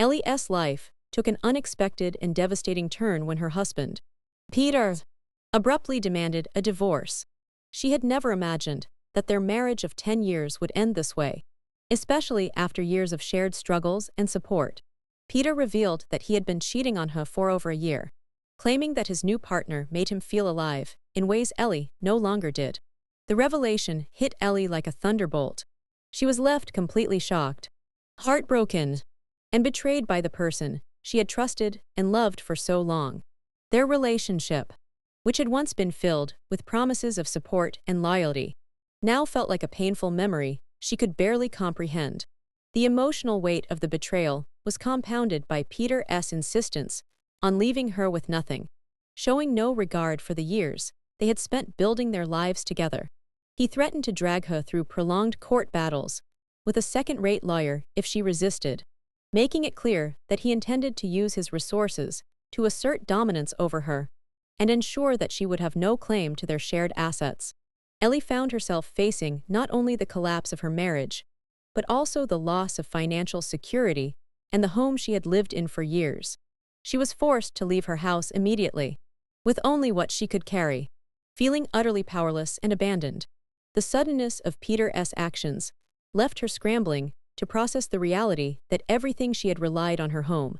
Ellie's life took an unexpected and devastating turn when her husband, Peter, abruptly demanded a divorce. She had never imagined that their marriage of 10 years would end this way, especially after years of shared struggles and support. Peter revealed that he had been cheating on her for over a year, claiming that his new partner made him feel alive in ways Ellie no longer did. The revelation hit Ellie like a thunderbolt. She was left completely shocked, heartbroken, and betrayed by the person she had trusted and loved for so long. Their relationship, which had once been filled with promises of support and loyalty, now felt like a painful memory she could barely comprehend. The emotional weight of the betrayal was compounded by Peter's insistence on leaving her with nothing, showing no regard for the years they had spent building their lives together. He threatened to drag her through prolonged court battles with a second-rate lawyer if she resisted, making it clear that he intended to use his resources to assert dominance over her and ensure that she would have no claim to their shared assets. Ellie found herself facing not only the collapse of her marriage, but also the loss of financial security and the home she had lived in for years. She was forced to leave her house immediately, with only what she could carry, feeling utterly powerless and abandoned. The suddenness of Peter's actions left her scrambling to process the reality that everything she had relied on, her home,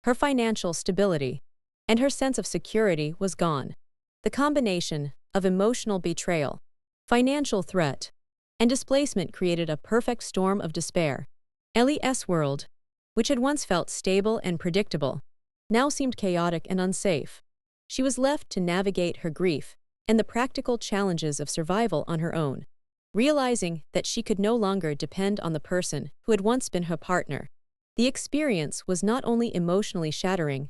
her financial stability, and her sense of security was gone. The combination of emotional betrayal, financial threat, and displacement created a perfect storm of despair. Ellie's world, which had once felt stable and predictable, now seemed chaotic and unsafe. She was left to navigate her grief and the practical challenges of survival on her own, realizing that she could no longer depend on the person who had once been her partner. The experience was not only emotionally shattering,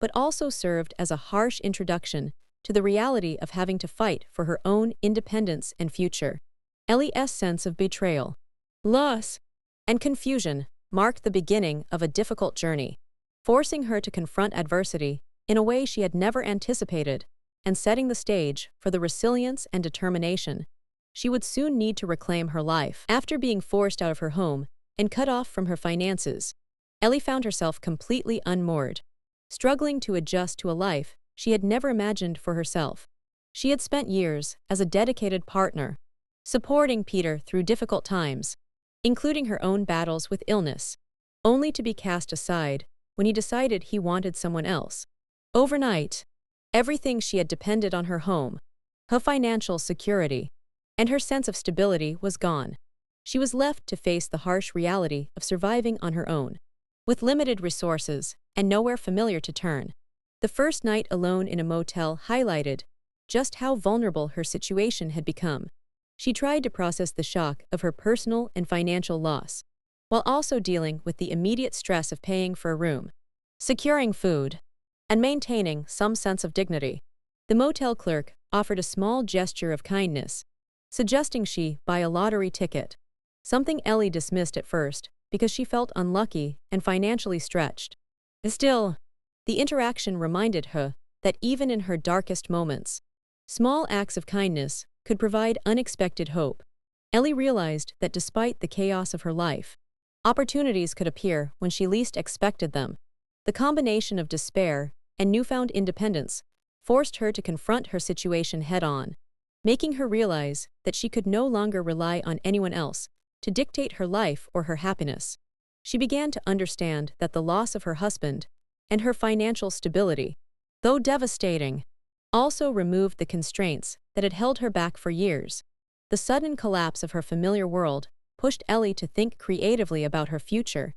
but also served as a harsh introduction to the reality of having to fight for her own independence and future. Ellie's sense of betrayal, loss, and confusion marked the beginning of a difficult journey, forcing her to confront adversity in a way she had never anticipated and setting the stage for the resilience and determination she would soon need to reclaim her life. After being forced out of her home and cut off from her finances, Ellie found herself completely unmoored, struggling to adjust to a life she had never imagined for herself. She had spent years as a dedicated partner, supporting Peter through difficult times, including her own battles with illness, only to be cast aside when he decided he wanted someone else. Overnight, everything she had depended on, her home, her financial security, and her sense of stability was gone. She was left to face the harsh reality of surviving on her own, with limited resources and nowhere familiar to turn. The first night alone in a motel highlighted just how vulnerable her situation had become. She tried to process the shock of her personal and financial loss, while also dealing with the immediate stress of paying for a room, securing food, and maintaining some sense of dignity. The motel clerk offered a small gesture of kindness, suggesting she buy a lottery ticket, something Ellie dismissed at first because she felt unlucky and financially stretched. Still, the interaction reminded her that even in her darkest moments, small acts of kindness could provide unexpected hope. Ellie realized that despite the chaos of her life, opportunities could appear when she least expected them. The combination of despair and newfound independence forced her to confront her situation head-on, making her realize that she could no longer rely on anyone else to dictate her life or her happiness. She began to understand that the loss of her husband and her financial stability, though devastating, also removed the constraints that had held her back for years. The sudden collapse of her familiar world pushed Ellie to think creatively about her future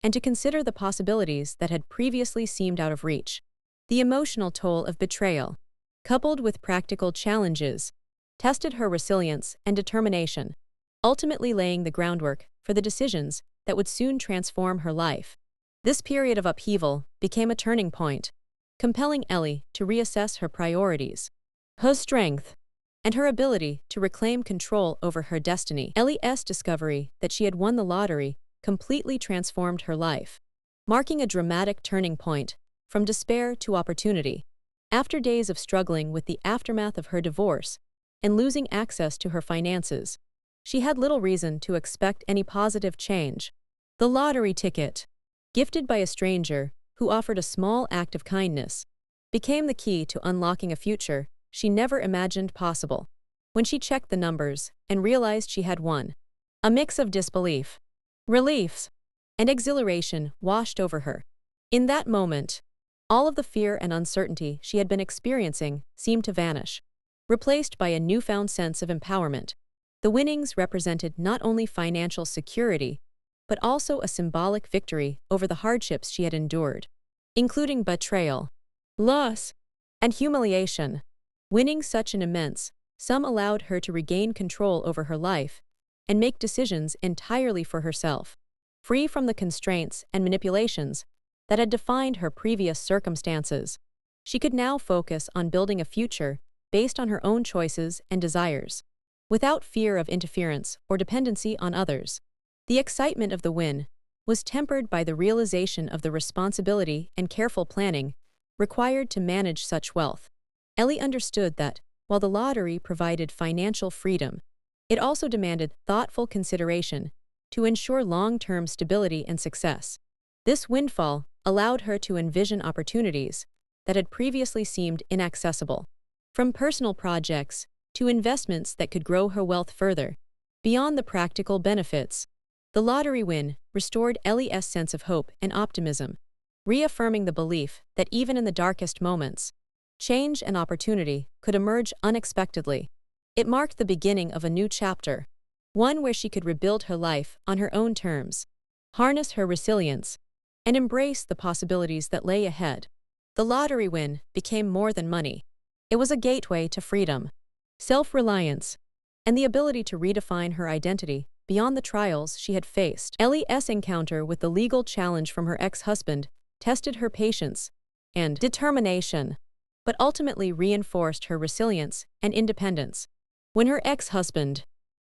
and to consider the possibilities that had previously seemed out of reach. The emotional toll of betrayal, coupled with practical challenges, tested her resilience and determination, ultimately laying the groundwork for the decisions that would soon transform her life. This period of upheaval became a turning point, compelling Ellie to reassess her priorities, her strength, and her ability to reclaim control over her destiny. Ellie's discovery that she had won the lottery completely transformed her life, marking a dramatic turning point from despair to opportunity. After days of struggling with the aftermath of her divorce and losing access to her finances, she had little reason to expect any positive change. The lottery ticket, gifted by a stranger who offered a small act of kindness, became the key to unlocking a future she never imagined possible. When she checked the numbers and realized she had won, a mix of disbelief, relief, and exhilaration washed over her. In that moment, all of the fear and uncertainty she had been experiencing seemed to vanish, replaced by a newfound sense of empowerment. The winnings represented not only financial security, but also a symbolic victory over the hardships she had endured, including betrayal, loss, and humiliation. Winning such an immense sum allowed her to regain control over her life and make decisions entirely for herself, free from the constraints and manipulations that had defined her previous circumstances. She could now focus on building a future based on her own choices and desires, without fear of interference or dependency on others. The excitement of the win was tempered by the realization of the responsibility and careful planning required to manage such wealth. Ellie understood that, while the lottery provided financial freedom, it also demanded thoughtful consideration to ensure long-term stability and success. This windfall allowed her to envision opportunities that had previously seemed inaccessible, from personal projects to investments that could grow her wealth further. Beyond the practical benefits, the lottery win restored Ellie's sense of hope and optimism, reaffirming the belief that even in the darkest moments, change and opportunity could emerge unexpectedly. It marked the beginning of a new chapter, one where she could rebuild her life on her own terms, harness her resilience, and embrace the possibilities that lay ahead. The lottery win became more than money. It was a gateway to freedom, self-reliance, and the ability to redefine her identity beyond the trials she had faced. Ellie's encounter with the legal challenge from her ex-husband tested her patience and determination, but ultimately reinforced her resilience and independence. When her ex-husband,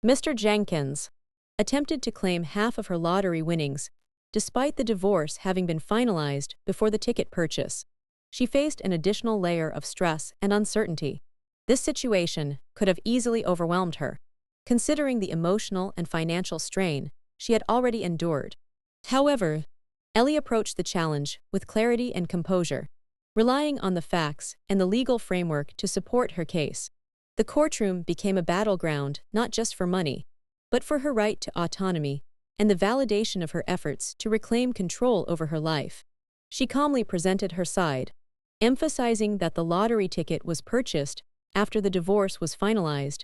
Mr. Jenkins, attempted to claim half of her lottery winnings, despite the divorce having been finalized before the ticket purchase, she faced an additional layer of stress and uncertainty. This situation could have easily overwhelmed her, considering the emotional and financial strain she had already endured. However, Ellie approached the challenge with clarity and composure, relying on the facts and the legal framework to support her case. The courtroom became a battleground not just for money, but for her right to autonomy and the validation of her efforts to reclaim control over her life. She calmly presented her side, emphasizing that the lottery ticket was purchased after the divorce was finalized,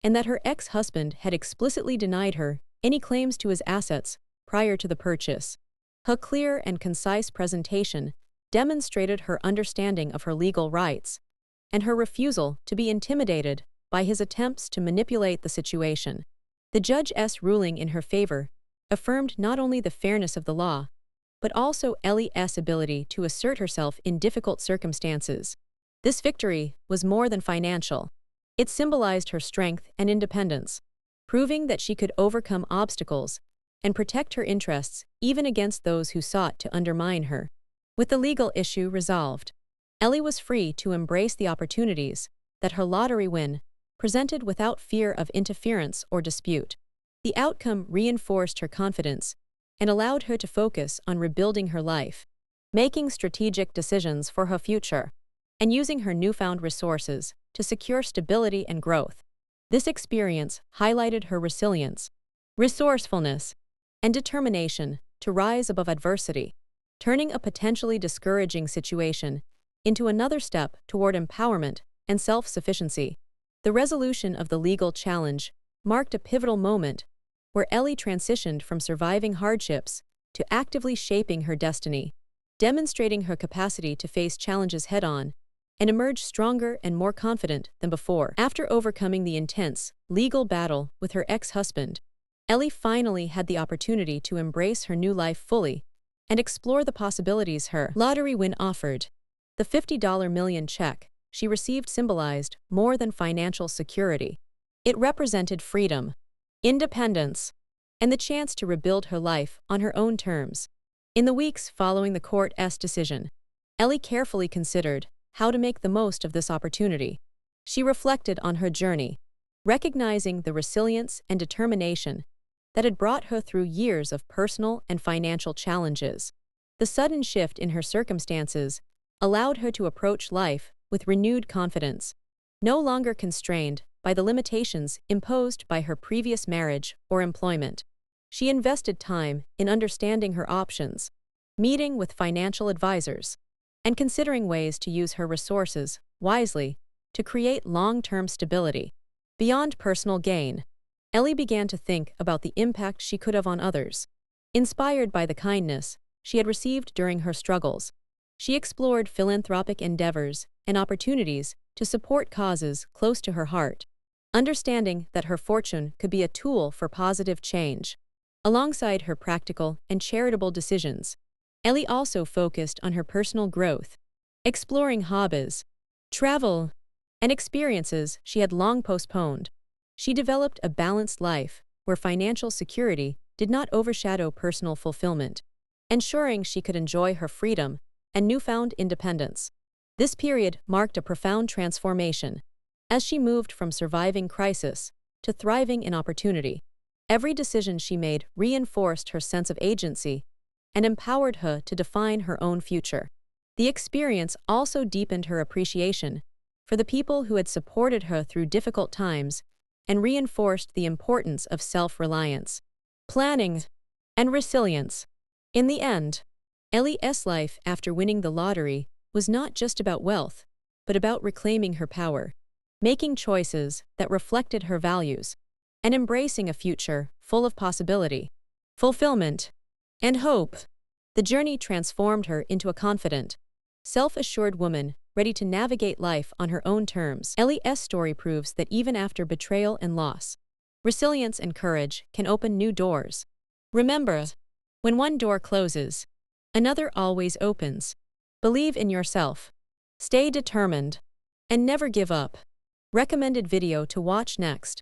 and that her ex-husband had explicitly denied her any claims to his assets prior to the purchase. Her clear and concise presentation demonstrated her understanding of her legal rights and her refusal to be intimidated by his attempts to manipulate the situation. The judge's ruling in her favor affirmed not only the fairness of the law, but also Ellie's ability to assert herself in difficult circumstances. This victory was more than financial. It symbolized her strength and independence, proving that she could overcome obstacles and protect her interests even against those who sought to undermine her. With the legal issue resolved, Ellie was free to embrace the opportunities that her lottery win presented without fear of interference or dispute. The outcome reinforced her confidence and allowed her to focus on rebuilding her life, making strategic decisions for her future, and using her newfound resources to secure stability and growth. This experience highlighted her resilience, resourcefulness, and determination to rise above adversity, turning a potentially discouraging situation into another step toward empowerment and self-sufficiency. The resolution of the legal challenge marked a pivotal moment where Ellie transitioned from surviving hardships to actively shaping her destiny, demonstrating her capacity to face challenges head-on and emerge stronger and more confident than before. After overcoming the intense legal battle with her ex-husband, Ellie finally had the opportunity to embrace her new life fully and explore the possibilities her lottery win offered. The $50 million check she received symbolized more than financial security. It represented freedom, independence, and the chance to rebuild her life on her own terms. In the weeks following the court's decision, Ellie carefully considered how to make the most of this opportunity. She reflected on her journey, recognizing the resilience and determination that had brought her through years of personal and financial challenges. The sudden shift in her circumstances allowed her to approach life with renewed confidence, no longer constrained by the limitations imposed by her previous marriage or employment. She invested time in understanding her options, meeting with financial advisors, and considering ways to use her resources wisely to create long-term stability. Beyond personal gain, Ellie began to think about the impact she could have on others. Inspired by the kindness she had received during her struggles, she explored philanthropic endeavors and opportunities to support causes close to her heart, understanding that her fortune could be a tool for positive change. Alongside her practical and charitable decisions, Ellie also focused on her personal growth, exploring hobbies, travel, and experiences she had long postponed. She developed a balanced life where financial security did not overshadow personal fulfillment, ensuring she could enjoy her freedom and newfound independence. This period marked a profound transformation, as she moved from surviving crisis to thriving in opportunity. Every decision she made reinforced her sense of agency and empowered her to define her own future. The experience also deepened her appreciation for the people who had supported her through difficult times and reinforced the importance of self-reliance, planning, and resilience. In the end, Ellie's life after winning the lottery was not just about wealth, but about reclaiming her power, making choices that reflected her values, and embracing a future full of possibility, fulfillment, and hope. The journey transformed her into a confident, self-assured woman ready to navigate life on her own terms. Ellie's story proves that even after betrayal and loss, resilience and courage can open new doors. Remember, when one door closes, another always opens. Believe in yourself, stay determined, and never give up. Recommended video to watch next.